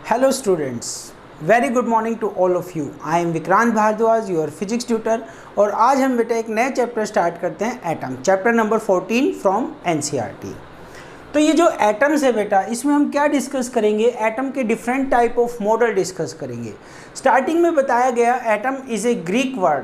Hello students, very good morning to all of you. I am Vikrant Bhardwaj, your physics tutor. और आज हम बेटा एक नए चैप्टर स्टार्ट करते हैं, atom, chapter number 14 from NCERT. तो ये जो एटम्स है बेटा, इसमें हम क्या डिस्कस करेंगे? एटम के different type of model discuss करेंगे। स्टार्टिंग में बताया गया atom is a Greek word.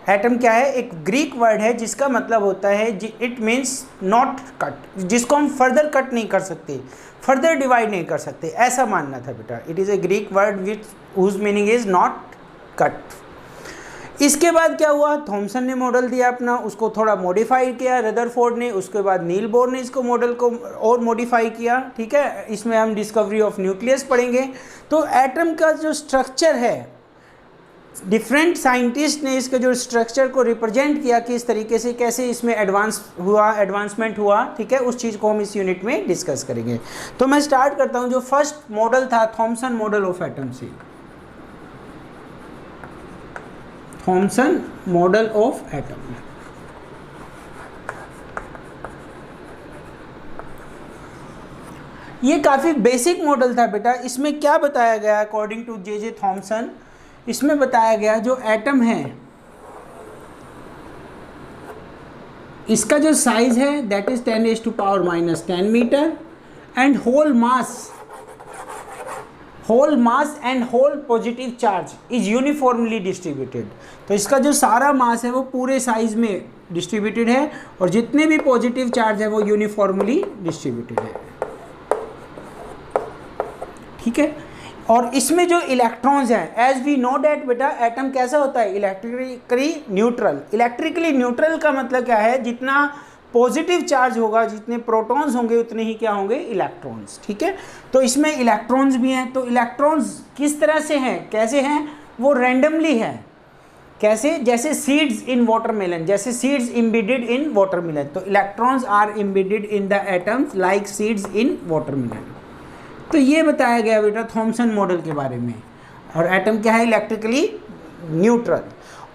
Atom क्या है? एक ग्रीक वर्ड है जिसका मतलब होता है इट मीन्स नॉट कट, जिसको हम फर्दर कट नहीं कर सकते, फर्दर डिवाइड नहीं कर सकते, ऐसा मानना था बेटा। It is a Greek word which whose meaning is not cut. इसके बाद क्या हुआ? थॉमसन ने मॉडल दिया अपना, उसको थोड़ा मॉडिफाई किया रदरफोर्ड ने, उसके बाद नील बोर ने इसको मॉडल को और मॉडिफाई किया। ठीक है, इसमें हम डिस्कवरी ऑफ न्यूक्लियस पढ़ेंगे। तो एटम का जो स्ट्रक्चर है, डिफरेंट साइंटिस्ट ने इसके जो स्ट्रक्चर को रिप्रेजेंट किया कि इस तरीके से कैसे इसमें एडवांसमेंट हुआ। ठीक है, उस चीज़ को हम इस यूनिट में डिस्कस करेंगे। तो मैं स्टार्ट करता हूं। जो फर्स्ट मॉडल था थॉमसन मॉडल ऑफ एटम से, थॉमसन मॉडल ऑफ एटम। ये काफ़ी बेसिक मॉडल था बेटा। इसमें क्या बताया गया अकॉर्डिंग टू जे थॉमसन? इसमें बताया गया जो एटम है, इसका जो साइज है that is 10⁻⁻10 metre and whole mass and whole positive charge is uniformly distributed. तो इसका जो सारा मास है वो पूरे साइज में डिस्ट्रीब्यूटेड है और जितने भी पॉजिटिव चार्ज है वो यूनिफॉर्मली डिस्ट्रीब्यूटेड है। ठीक है, और इसमें जो इलेक्ट्रॉन्स हैं, एज वी नो डैट बेटा एटम कैसा होता है? Electrically neutral. इलेक्ट्रिकली न्यूट्रल का मतलब क्या है? जितना पॉजिटिव चार्ज होगा, जितने प्रोटॉन्स होंगे उतने ही क्या होंगे? इलेक्ट्रॉन्स। ठीक है, तो इसमें इलेक्ट्रॉन्स भी हैं। तो इलेक्ट्रॉन्स किस तरह से हैं, कैसे हैं? वो रैंडमली है। कैसे? जैसे सीड्स इन वाटरमेलन, जैसे सीड्स इम्बेडेड इन वाटरमेलन। तो electrons are embedded in the atoms like seeds in watermelon. तो ये बताया गया बेटा थॉमसन मॉडल के बारे में। और एटम क्या है? Electrically neutral.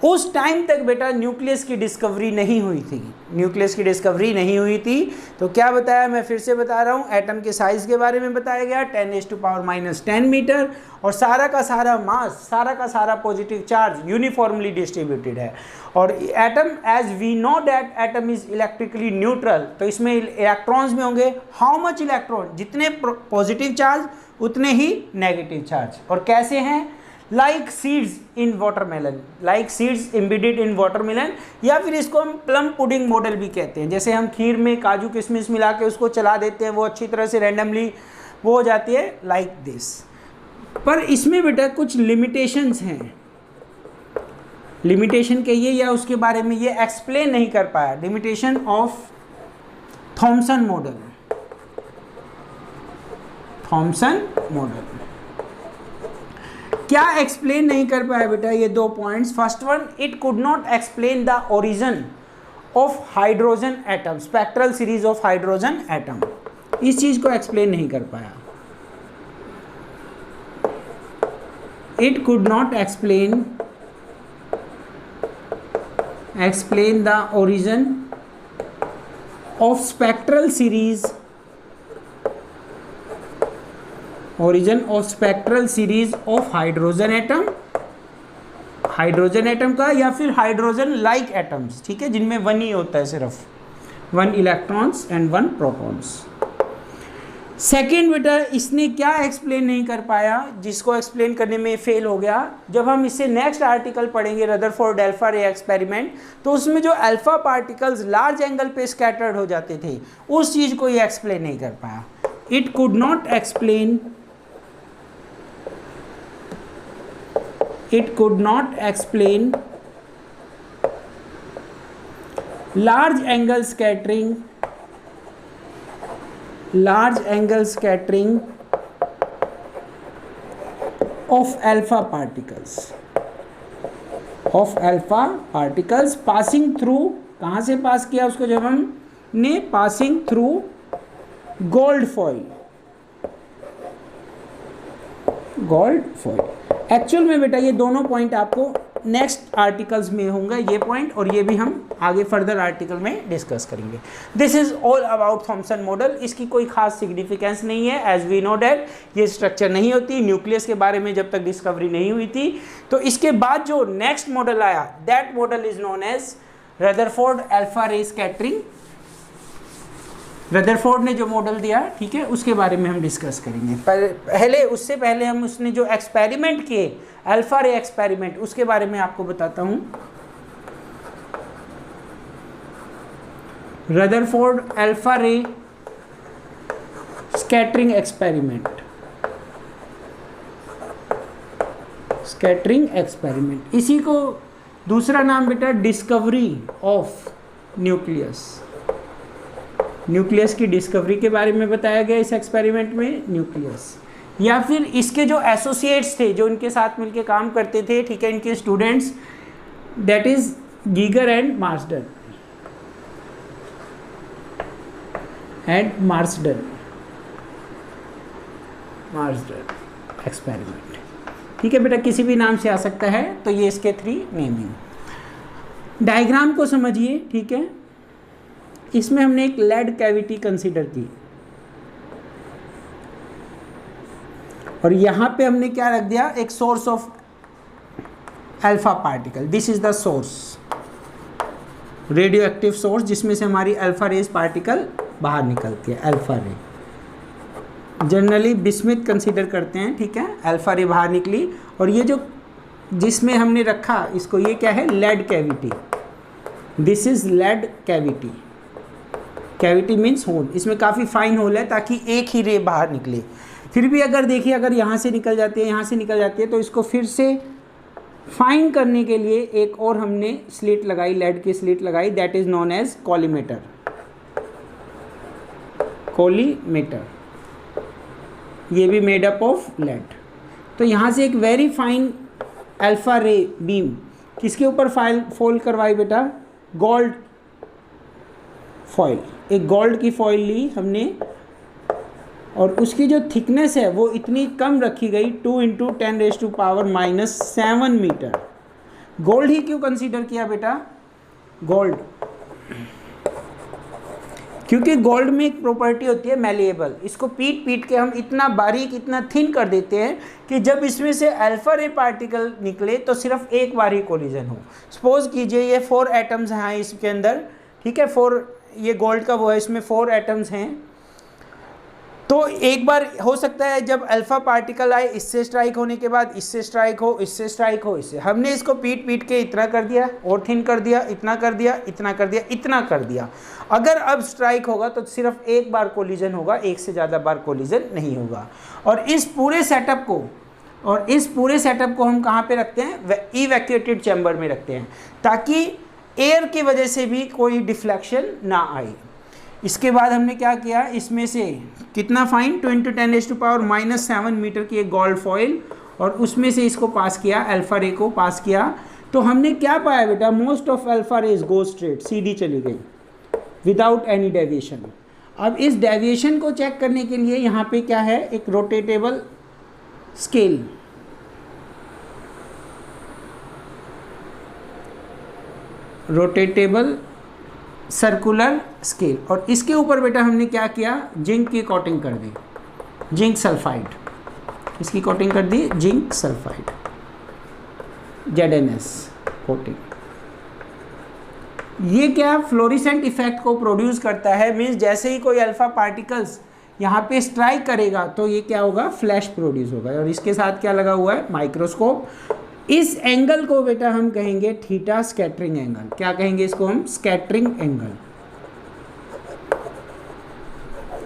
उस टाइम तक बेटा न्यूक्लियस की डिस्कवरी नहीं हुई थी, न्यूक्लियस की डिस्कवरी नहीं हुई थी। तो क्या बताया? मैं फिर से बता रहा हूँ, एटम के साइज़ के बारे में बताया गया 10⁻⁻10 मीटर और सारा का सारा मास, सारा का सारा पॉजिटिव चार्ज यूनिफॉर्मली डिस्ट्रीब्यूटेड है। और atom, as we know that atom is electrically neutral, तो इसमें इलेक्ट्रॉन्स में होंगे हाउ मच इलेक्ट्रॉन? जितने पॉजिटिव चार्ज उतने ही नेगेटिव चार्ज। और कैसे हैं? Like seeds in watermelon, like seeds embedded in watermelon, या फिर इसको हम प्लम पुडिंग मॉडल भी कहते हैं। जैसे हम खीर में काजू किशमिश मिला के उसको चला देते हैं, वो अच्छी तरह से रैंडमली वो हो जाती है, लाइक दिस। पर इसमें बेटा कुछ लिमिटेशंस हैं। लिमिटेशन कहिए या उसके बारे में ये एक्सप्लेन नहीं कर पाया। Limitation of Thompson model, Thompson model क्या एक्सप्लेन नहीं कर पाया बेटा? ये दो points. First one, it could not explain the origin of hydrogen atom, spectral series of hydrogen atom. इस चीज को एक्सप्लेन नहीं कर पाया। It could not explain the origin of spectral series, origin of spectral series of hydrogen atom, hydrogen atom का, या फिर hydrogen like atoms. ठीक है, जिनमें वन ही होता है, सिर्फ 1 इलेक्ट्रॉन्स एंड 1 प्रोटॉन्स। सेकेंड बेटा, इसने क्या एक्सप्लेन नहीं कर पाया, जिसको एक्सप्लेन करने में फेल हो गया? जब हम इससे नेक्स्ट आर्टिकल पढ़ेंगे रदरफोर्ड अल्फा रे एक्सपेरिमेंट, तो उसमें जो अल्फा पार्टिकल्स लार्ज एंगल पे स्कैटर्ड हो जाते थे, उस चीज को ये एक्सप्लेन नहीं कर पाया। It could not explain, it could not explain large angle scattering of alpha particles passing through, कहाँ से पास किया उसको? जब हमने passing through gold foil। Actual में बेटा ये दोनों पॉइंट आपको नेक्स्ट आर्टिकल्स में होंगे ये पॉइंट, और ये भी हम आगे फर्दर आर्टिकल में डिस्कस करेंगे। This is all about Thomson model. इसकी कोई खास सिग्निफिकेंस नहीं है, एज वी नो डैट ये स्ट्रक्चर नहीं होती, न्यूक्लियस के बारे में जब तक डिस्कवरी नहीं हुई थी। तो इसके बाद जो नेक्स्ट मॉडल आया, that model is known as Rutherford alpha ray scattering. Rutherford ने जो मॉडल दिया, ठीक है, उसके बारे में हम डिस्कस करेंगे। पहले उससे पहले हम उसने जो एक्सपेरिमेंट किए, अल्फा रे एक्सपेरिमेंट, उसके बारे में आपको बताता हूं। Rutherford alpha ray scattering experiment, scattering experiment, इसी को दूसरा नाम बेटा डिस्कवरी ऑफ न्यूक्लियस, न्यूक्लियस की डिस्कवरी के बारे में बताया गया इस एक्सपेरिमेंट में, न्यूक्लियस। या फिर इसके जो एसोसिएट्स थे, जो इनके साथ मिलके काम करते थे, ठीक है, इनके students, that is Geiger and Marsden, experiment, ठीक है बेटा, किसी भी नाम से आ सकता है। तो ये इसके 3 नेमिंग। डायग्राम को समझिए, ठीक है। इसमें हमने एक लेड कैविटी कंसीडर की, और यहां पे हमने क्या रख दिया, एक source of alpha particle. This is the source, radio active source, जिसमें से हमारी अल्फा रेज पार्टिकल बाहर निकलती है, अल्फा रे। जनरली बिस्मिथ कंसीडर करते हैं, ठीक है, अल्फा रे बाहर निकली। और ये जो जिसमें हमने रखा इसको, ये क्या है, lead cavity. This is lead cavity. Cavity means hole, इसमें काफ़ी फाइन होल है ताकि एक ही रे बाहर निकले। फिर भी अगर देखिए, अगर यहाँ से निकल जाती है, यहाँ से निकल जाती है, तो इसको फिर से फाइन करने के लिए एक और हमने स्लिट लगाई, लेड की स्लिट लगाई, that is known as collimator. Collimator ये भी मेड अप ऑफ लेड। तो यहाँ से एक वेरी फाइन अल्फा रे बीम किसके ऊपर फॉल करवाई बेटा, गोल्ड फॉइल। एक गोल्ड की फॉइल ली हमने, और उसकी जो थिकनेस है वो इतनी कम रखी गई, 2 × 10⁻⁻7 मीटर। गोल्ड ही क्यों कंसीडर किया बेटा, गोल्ड, क्योंकि गोल्ड में एक प्रॉपर्टी होती है मैलिएबल। इसको पीट के हम इतना बारीक, इतना थिन कर देते हैं कि जब इसमें से अल्फा रे पार्टिकल निकले तो सिर्फ एक बार ही कोलिजन हो। सपोज कीजिए ये 4 एटम्स हैं इसके अंदर, ठीक है, 4, ये गोल्ड का वो है, इसमें 4 एटम्स हैं। तो एक बार हो सकता है जब अल्फा पार्टिकल आए, इससे स्ट्राइक होने के बाद इससे स्ट्राइक हो, इससे स्ट्राइक हो, इससे। हमने इसको पीट के इतना कर दिया और थिन कर दिया, इतना कर दिया, इतना कर दिया, इतना कर दिया। अगर अब स्ट्राइक होगा तो सिर्फ एक बार कोलिजन होगा, एक से ज़्यादा बार कोलिजन नहीं होगा। और इस पूरे सेटअप को हम कहाँ पे रखते हैं, इवैक्यूएटेड चैम्बर में रखते हैं, ताकि एयर की वजह से भी कोई डिफ्लेक्शन ना आए। इसके बाद हमने क्या किया, इसमें से कितना फाइन, 2 × 10⁻⁻7 मीटर की एक गोल्ड फॉइल, और उसमें से इसको पास किया, अल्फा रे को पास किया। तो हमने क्या पाया बेटा, most of alpha rays go straight, सीधी चली गई विदाउट एनी डेविएशन। अब इस डेविएशन को चेक करने के लिए यहाँ पे क्या है, एक rotatable scale, rotatable circular scale, और इसके ऊपर बेटा हमने क्या किया, जिंक की कोटिंग कर दी, जिंक सल्फाइड, इसकी कोटिंग कर दी जिंक सल्फाइड, ZnS कोटिंग। ये क्या फ्लोरिसेंट इफेक्ट को प्रोड्यूस करता है, मीन्स जैसे ही कोई अल्फा पार्टिकल्स यहाँ पे स्ट्राइक करेगा तो ये क्या होगा, फ्लैश प्रोड्यूस होगा। और इसके साथ क्या लगा हुआ है, माइक्रोस्कोप। इस एंगल को बेटा हम कहेंगे थीटा स्कैटरिंग एंगल। क्या कहेंगे इसको हम, scattering angle,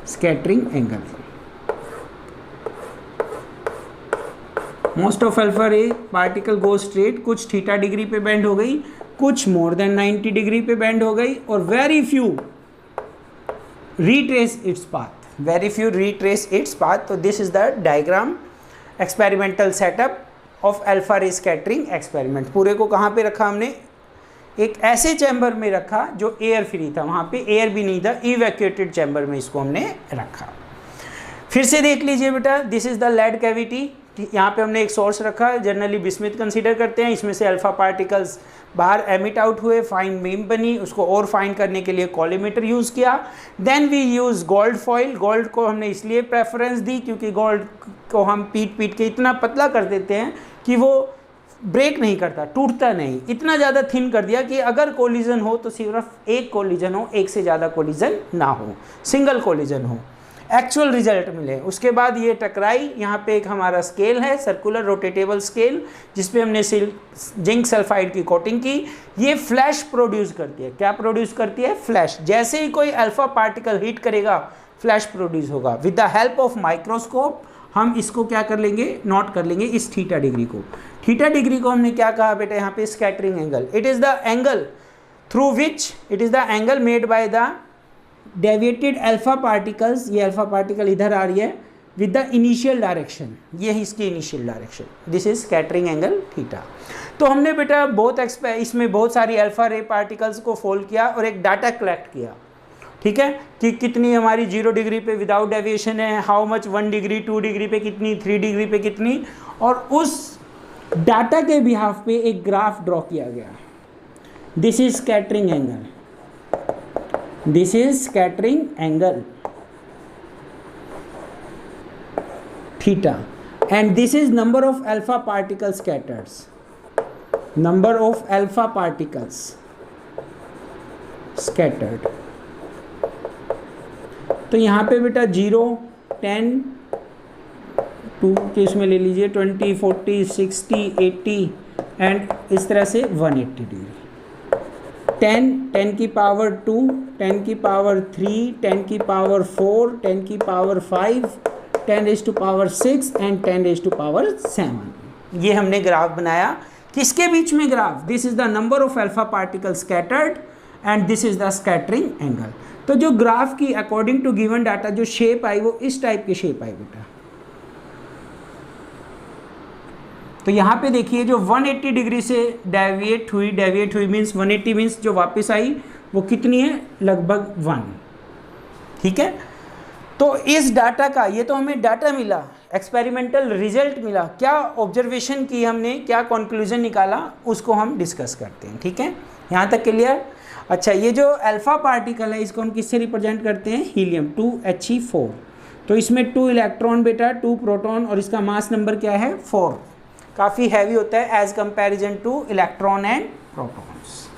scattering angle. Most of alpha ray particle go straight, कुछ थीटा डिग्री पे बेंड हो गई, कुछ मोर देन 90 डिग्री पे बेंड हो गई, और very few retrace its path, very few retrace its path. तो this is the diagram, experimental setup of alpha ray scattering experiment. पूरे को कहाँ पे रखा हमने, एक ऐसे चैम्बर में रखा जो एयर फ्री था, वहाँ पे एयर भी नहीं था, इवैक्यूएटेड चैम्बर में इसको हमने रखा। फिर से देख लीजिए बेटा, this is the lead cavity, यहाँ पे हमने एक सोर्स रखा है, जनरली बिस्मिथ कंसीडर करते हैं, इसमें से अल्फ़ा पार्टिकल्स बाहर एमिट आउट हुए, फाइन बीम बनी, उसको और फाइन करने के लिए कॉलीमीटर यूज़ किया। Then we use gold foil. Gold को हमने इसलिए प्रेफरेंस दी क्योंकि गोल्ड को हम पीट के इतना पतला कर देते हैं कि वो ब्रेक नहीं करता, टूटता नहीं, इतना ज़्यादा थिन कर दिया कि अगर कोलिजन हो तो सिर्फ एक कोलिजन हो, एक से ज़्यादा कोलिजन ना हो, सिंगल कोलिजन हो, एक्चुअल रिजल्ट मिले। उसके बाद ये टकराई, यहाँ पे एक हमारा स्केल है, सर्कुलर रोटेटेबल स्केल, जिसपे हमने जिंक सल्फाइड की कोटिंग की। ये फ्लैश प्रोड्यूस करती है। क्या प्रोड्यूस करती है? फ्लैश। जैसे ही कोई अल्फा पार्टिकल हिट करेगा फ्लैश प्रोड्यूस होगा। With the help of microscope हम इसको क्या कर लेंगे, नोट कर लेंगे इस थीटा डिग्री को। थीटा डिग्री को हमने क्या कहा बेटा, यहाँ पे scattering angle. It is the angle through which, it is the angle made by the deviated alpha particles. ये अल्फा पार्टिकल इधर आ रही है विद द इनिशियल डायरेक्शन, ये है इसकी initial direction. This is scattering angle theta. तो हमने बेटा इसमें बहुत सारी अल्फा रे पार्टिकल्स को फोल्ड किया और एक डाटा कलेक्ट किया, ठीक है, कि कितनी हमारी 0 डिग्री पे विदाउट डेविएशन है, हाउ मच 1 डिग्री, 2 डिग्री पे कितनी, 3 डिग्री पे कितनी, और उस डाटा के बिहाफ पे एक ग्राफ ड्रॉ किया गया। This is scattering angle, this is scattering angle theta, and this is number of alpha particles scattered, number of alpha particles scattered। तो यहाँ पे बेटा 0, 10, 2 के इसमें ले लीजिए, 20, 40, 60, 80 एंड इस तरह से 180 डिग्री। 10, 10 की पावर 2, 10 की पावर 3, 10 की पावर 4, 10 की power 5, 10 raise to power 6 and 10 raise to power 7। ये हमने ग्राफ बनाया। किसके बीच में graph? This is the number of alpha particle scattered and this is the scattering angle. तो जो ग्राफ की अकॉर्डिंग टू गिवन डाटा जो शेप आई वो इस टाइप की शेप आई बेटा। तो यहाँ पे देखिए जो 180 डिग्री से डेविएट हुई मीन्स 180 मीन्स जो वापस आई वो कितनी है, लगभग 1, ठीक है। तो इस डाटा का, ये तो हमें डाटा मिला, एक्सपेरिमेंटल रिजल्ट मिला, क्या ऑब्जर्वेशन की हमने, क्या कंक्लूजन निकाला, उसको हम डिस्कस करते हैं, ठीक है। यहाँ तक क्लियर? अच्छा, ये जो अल्फा पार्टिकल है इसको हम किससे रिप्रेजेंट करते हैं? Helium 2He4। तो इसमें 2 इलेक्ट्रॉन बेटा, 2 प्रोटॉन, और इसका मास नंबर क्या है? 4। काफ़ी हैवी होता है as comparison to electron and protons.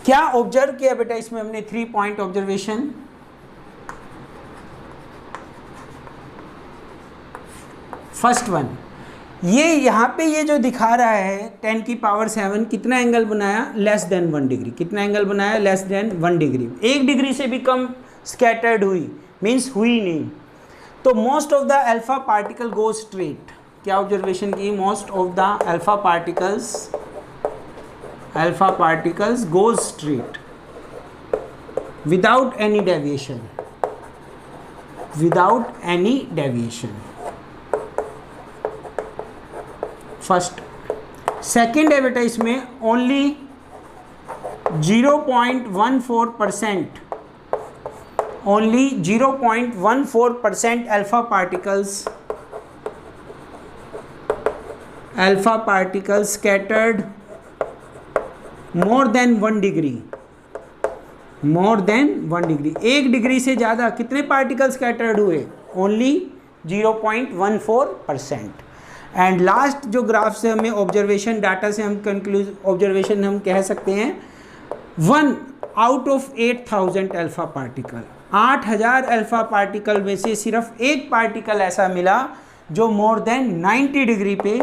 क्या ऑब्जर्व किया बेटा इसमें हमने? 3 पॉइंट ऑब्जर्वेशन। फर्स्ट वन, ये यहाँ पे ये जो दिखा रहा है 10 की पावर 7, कितना एंगल बनाया? Less than 1 degree. कितना एंगल बनाया? Less than 1 degree. 1 डिग्री से भी कम स्कैटर्ड हुई, मीन्स हुई नहीं। तो most of the alpha particle go straight. क्या ऑब्जर्वेशन की? Most of the alpha particles go straight without any deviation, first. Second है बेटा इसमें only 0.14%, only 0.14% alpha particles scattered more than 1 degree, 1 degree से ज़्यादा कितने पार्टिकल स्कैटर्ड हुए? Only 0.14%। And last जो ग्राफ से हमें ऑब्जर्वेशन डाटा से हम ऑब्जर्वेशन हम कह सकते हैं 1 out of 8,000 alpha particle, 8,000 alpha particle में से सिर्फ एक पार्टिकल ऐसा मिला जो मोर देन 90 डिग्री पे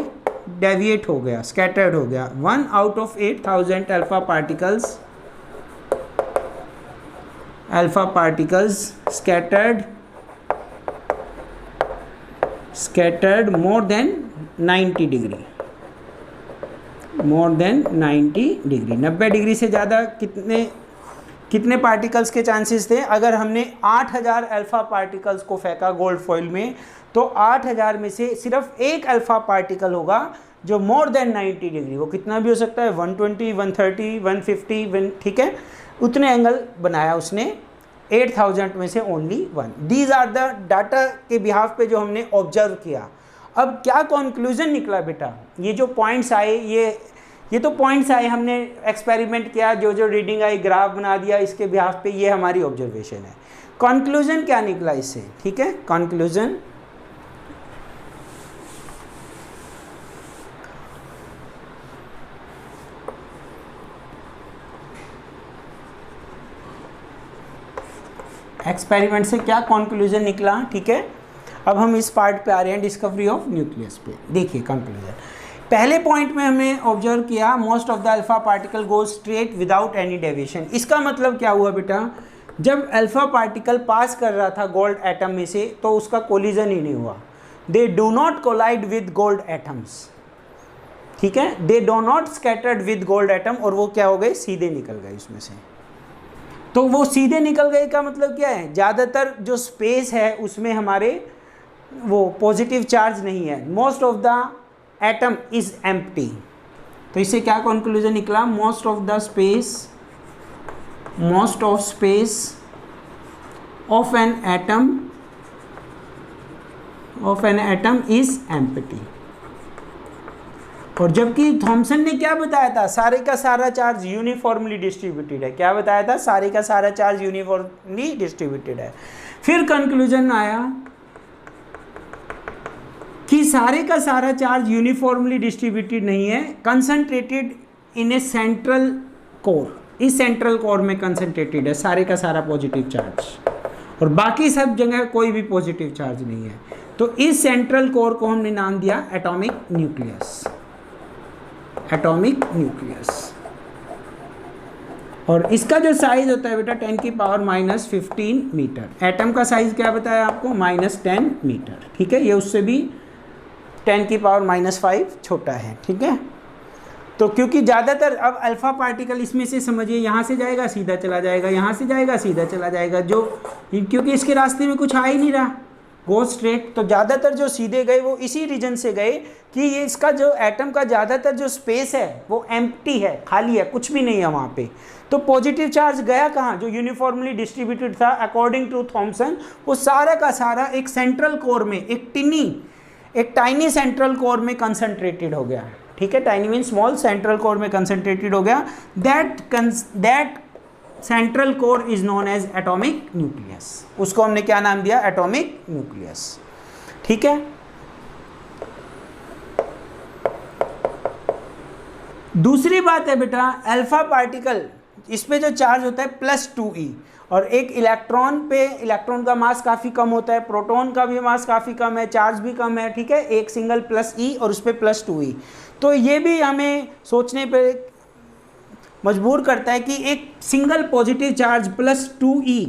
डेविएट हो गया, स्कैटर्ड हो गया। 1 out of 8,000 alpha particles scattered more than 90 degree, 90 degree से ज़्यादा कितने पार्टिकल्स के चांसेस थे? अगर हमने 8,000 अल्फा पार्टिकल्स को फेंका गोल्ड फॉइल में, तो 8,000 में से सिर्फ एक अल्फा पार्टिकल होगा जो मोर देन 90 डिग्री, वो कितना भी हो सकता है, 120, 130, 150, ठीक है, उतने एंगल बनाया उसने 8000 में से only 1। These are the data के बिहाफ पे जो हमने ऑब्जर्व किया। अब क्या कंक्लूजन निकला बेटा, ये जो पॉइंट्स आए, ये तो पॉइंट्स आए, हमने एक्सपेरिमेंट किया, जो जो रीडिंग आई ग्राफ बना दिया इसके बिहाफ पे, ये हमारी ऑब्जर्वेशन है। कंक्लूजन क्या निकला इससे, ठीक है, कंक्लूजन एक्सपेरिमेंट से क्या कंक्लूजन निकला, ठीक है। अब हम इस पार्ट पे आ रहे हैं, डिस्कवरी ऑफ न्यूक्लियस पे। देखिए कंक्लूजन, पहले पॉइंट में हमने ऑब्जर्व किया most of the alpha particle goes straight without any deviation. इसका मतलब क्या हुआ बेटा, जब अल्फा पार्टिकल पास कर रहा था गोल्ड एटम में से तो उसका कोलिजन ही नहीं हुआ। They do not collide with gold atoms, ठीक है, they do not scattered with gold atom, और वो क्या हो गए, सीधे निकल गए उसमें से। तो वो सीधे निकल गए का मतलब क्या है, ज़्यादातर जो स्पेस है उसमें हमारे वो पॉजिटिव चार्ज नहीं है। Most of the atom is empty. तो इससे क्या कंक्लूजन निकला, most of space of an atom is empty. और जबकि थॉमसन ने क्या बताया था, सारे का सारा चार्ज यूनिफॉर्मली डिस्ट्रीब्यूटेड है। क्या बताया था, सारे का सारा चार्ज यूनिफॉर्मली डिस्ट्रीब्यूटेड है। फिर कंक्लूजन आया कि सारे का सारा चार्ज यूनिफॉर्मली डिस्ट्रीब्यूटेड नहीं है, कंसंट्रेटेड इन ए सेंट्रल कोर। इस सेंट्रल कोर में कंसंट्रेटेड है सारे का सारा पॉजिटिव चार्ज, और बाकी सब जगह कोई भी पॉजिटिव चार्ज नहीं है। तो इस सेंट्रल कोर को हमने नाम दिया एटॉमिक न्यूक्लियस। एटॉमिक न्यूक्लियस, और इसका जो साइज होता है बेटा 10⁻⁻15 मीटर। एटम का साइज क्या बताया आपको, -10 मीटर, ठीक है, ये उससे भी 10⁻⁻5 छोटा है, ठीक है। तो क्योंकि ज़्यादातर अब अल्फा पार्टिकल इसमें से समझिए यहाँ से जाएगा सीधा चला जाएगा, यहाँ से जाएगा सीधा चला जाएगा, जो क्योंकि इसके रास्ते में कुछ आ ही नहीं रहा, गो स्ट्रेट। तो ज़्यादातर जो सीधे गए वो इसी रीजन से गए कि ये इसका जो एटम का ज़्यादातर जो स्पेस है वो एम्प्टी है, खाली है, कुछ भी नहीं है वहाँ पे। तो पॉजिटिव चार्ज गया कहाँ, जो यूनिफॉर्मली डिस्ट्रीब्यूटेड था अकॉर्डिंग टू थॉमसन, वो सारा का सारा एक सेंट्रल कोर में, एक टाइनी सेंट्रल कोर में कंसंट्रेटेड हो गया, ठीक है। Tiny mean small, central core में कंसंट्रेटेड हो गया। That central core is known as atomic nucleus. उसको हमने क्या नाम दिया, एटॉमिक न्यूक्लियस, ठीक है। दूसरी बात है बेटा, अल्फा पार्टिकल, इस पे जो चार्ज होता है +2e, और एक इलेक्ट्रॉन पे, इलेक्ट्रॉन का मास काफ़ी कम होता है, प्रोटॉन का भी मास काफ़ी कम है, चार्ज भी कम है, ठीक है, एक सिंगल +e और उस पर +2e। तो ये भी हमें सोचने पे मजबूर करता है कि एक single positive charge +2e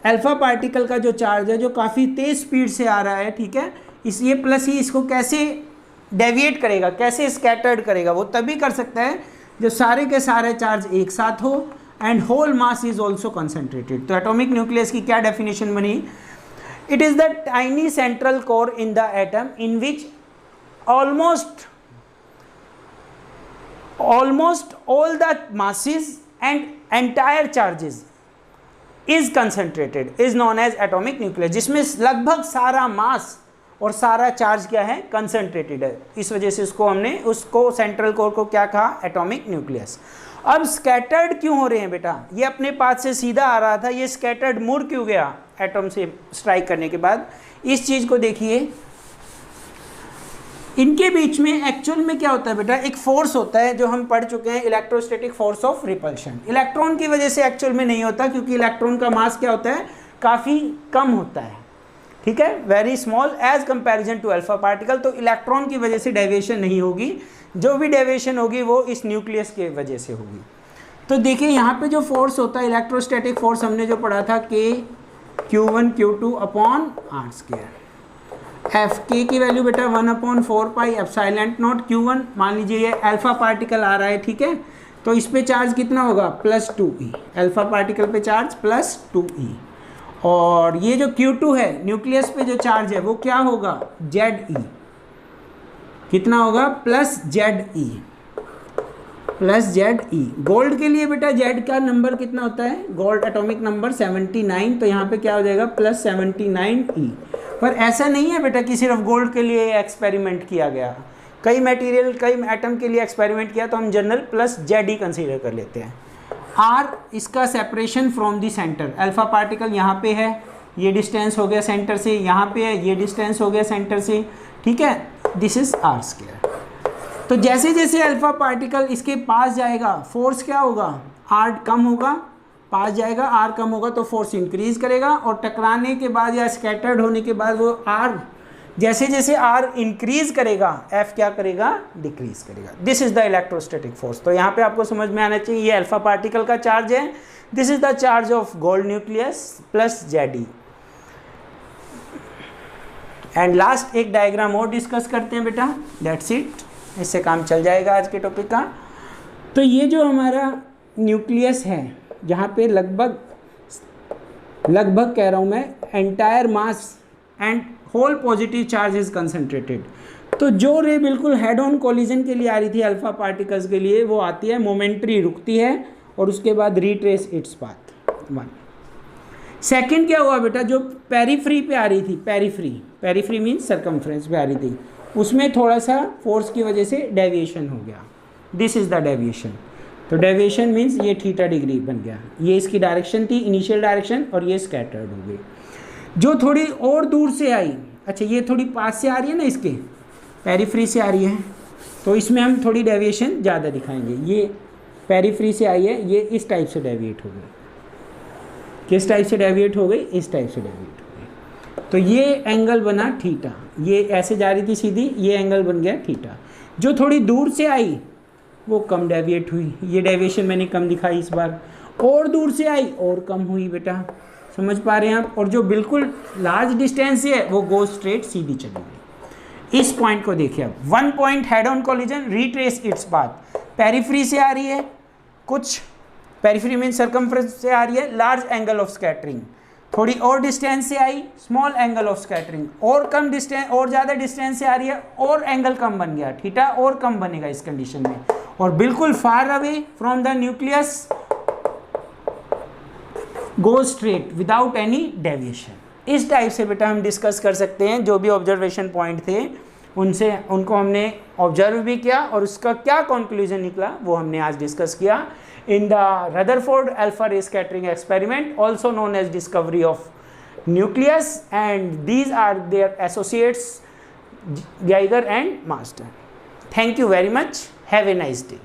alpha particle का जो चार्ज है, जो काफ़ी तेज़ स्पीड से आ रहा है, ठीक है, इसलिए +e इसको कैसे डेविएट करेगा, कैसे स्कैटर्ड करेगा, वो तभी कर सकता है जब सारे के सारे चार्ज एक साथ हो and whole mass is also concentrated. तो एटॉमिक न्यूक्लियस की क्या डेफिनेशन बनी, it is the tiny central core in the atom in which almost all the masses and entire charges is concentrated is known as atomic nucleus, जिसमें लगभग सारा मास और सारा charge क्या है, कंसंट्रेटेड है। इस वजह से उसको सेंट्रल कोर को क्या कहा, एटॉमिक न्यूक्लियस। अब स्कैटर्ड क्यों हो रहे हैं बेटा, ये अपने पाथ से सीधा आ रहा था, ये स्कैटर्ड मुड़ क्यों गया एटम से स्ट्राइक करने के बाद। इस चीज़ को देखिए, इनके बीच में एक्चुअल में क्या होता है बेटा, एक फोर्स होता है जो हम पढ़ चुके हैं, electrostatic force of repulsion. Electron की वजह से एक्चुअल में नहीं होता, क्योंकि इलेक्ट्रॉन का मास क्या होता है, काफ़ी कम होता है, ठीक है, very small as comparison to alpha particle. तो इलेक्ट्रॉन की वजह से डेविएशन नहीं होगी, जो भी डेविएशन होगी वो इस न्यूक्लियस के वजह से होगी। तो देखिए यहाँ पे जो फोर्स होता है, इलेक्ट्रोस्टैटिक फोर्स हमने जो पढ़ा था, Q1Q2/r²। एफ के की वैल्यू बेटा 1/4πε0 Q1। मान लीजिए ये अल्फा पार्टिकल आ रहा है, ठीक है, तो इस पे चार्ज कितना होगा, +2e, अल्फा पार्टिकल पे चार्ज +2e। और ये जो Q2 है, न्यूक्लियस पे जो चार्ज है वो क्या होगा, Ze, कितना होगा, +Ze। प्लस जेड ई। गोल्ड के लिए बेटा जेड का नंबर कितना होता है, गोल्ड एटॉमिक नंबर 79, तो यहाँ पे क्या हो जाएगा प्लस 79 ई। पर ऐसा नहीं है बेटा कि सिर्फ गोल्ड के लिए एक्सपेरिमेंट किया गया, कई मटेरियल कई एटम के लिए एक्सपेरिमेंट किया, तो हम जनरल प्लस जेड ई कंसीडर कर लेते हैं। आर इसका separation from the centre, alpha particle यहाँ पे है, ये डिस्टेंस हो गया सेंटर से, यहाँ पे है ये डिस्टेंस हो गया सेंटर से, ठीक है, दिस इज आर स्क्वायर। तो जैसे जैसे अल्फा पार्टिकल इसके पास जाएगा फोर्स क्या होगा, आर कम होगा, पास जाएगा आर कम होगा तो फोर्स इंक्रीज करेगा, और टकराने के बाद या स्कैटर्ड होने के बाद वो आर जैसे जैसे आर इंक्रीज करेगा एफ क्या करेगा, डिक्रीज करेगा। This is the electrostatic force. तो यहाँ पे आपको समझ में आना चाहिए ये अल्फा पार्टिकल का चार्ज है, this is the charge of gold nucleus plus Z E. And last एक डायग्राम और डिस्कस करते हैं बेटा, दैट्स इट, इससे काम चल जाएगा आज के टॉपिक का। तो ये जो हमारा न्यूक्लियस है जहाँ पे लगभग कह रहा हूँ मैं, entire mass and whole positive charge is concentrated. तो जो रे बिल्कुल हेड ऑन कोलिजन के लिए आ रही थी अल्फा पार्टिकल्स के लिए, वो आती है मोमेंट्री, रुकती है और उसके बाद retrace its path. One second क्या हुआ बेटा, जो पेरीफ्री पे आ रही थी, पेरीफ्री मीन्स सर्कमफ्रेंस पे आ रही थी, उसमें थोड़ा सा फोर्स की वजह से डेविएशन हो गया, दिस इज द डेविएशन। तो डेविएशन मीन्स ये थीटा डिग्री बन गया, ये इसकी डायरेक्शन थी इनिशियल डायरेक्शन, और ये स्कैटर्ड हो गई। जो थोड़ी और दूर से आई, अच्छा ये थोड़ी पास से आ रही है ना, इसके पेरीफ्री से आ रही है, तो इसमें हम थोड़ी डेविएशन ज़्यादा दिखाएंगे। ये पेरीफ्री से आई है, ये इस टाइप से डेविएट हो गई, किस टाइप से डेविएट हो गई, इस टाइप से डेविएट हो गई। तो ये एंगल बना थीटा, ये ऐसे जा रही थी सीधी, ये एंगल बन गया थीटा। जो थोड़ी दूर से आई वो कम डेविएट हुई, ये डेविएशन मैंने कम दिखाई इस बार, और दूर से आई और कम हुई बेटा, समझ पा रहे हैं आप। और जो बिल्कुल लार्ज डिस्टेंस है वो गो स्ट्रेट सीधी चली गई। इस पॉइंट को देखिए अब, one point head on collision retrace its path, periphery से आ रही है, कुछ पेरीफ्री मीन सर्कमफ्रेंस से आ रही है, लार्ज एंगल ऑफ स्कैटरिंग, थोड़ी और डिस्टेंस से आई, स्मॉल एंगल ऑफ स्कैटरिंग, और कम डिस्टेंस और ज़्यादा डिस्टेंस से आ रही है और एंगल कम बन गया, थीटा और कम बनेगा इस कंडीशन में, और बिल्कुल far away from the nucleus go straight without any deviation. इस टाइप से बेटा हम डिस्कस कर सकते हैं, जो भी ऑब्जर्वेशन पॉइंट थे उनको हमने ऑब्जर्व भी किया, और उसका क्या कंक्लूजन निकला वो हमने आज डिस्कस किया in the Rutherford alpha ray scattering experiment, also known as discovery of nucleus, and these are their associates Geiger and Master. Thank you very much. Have a nice day.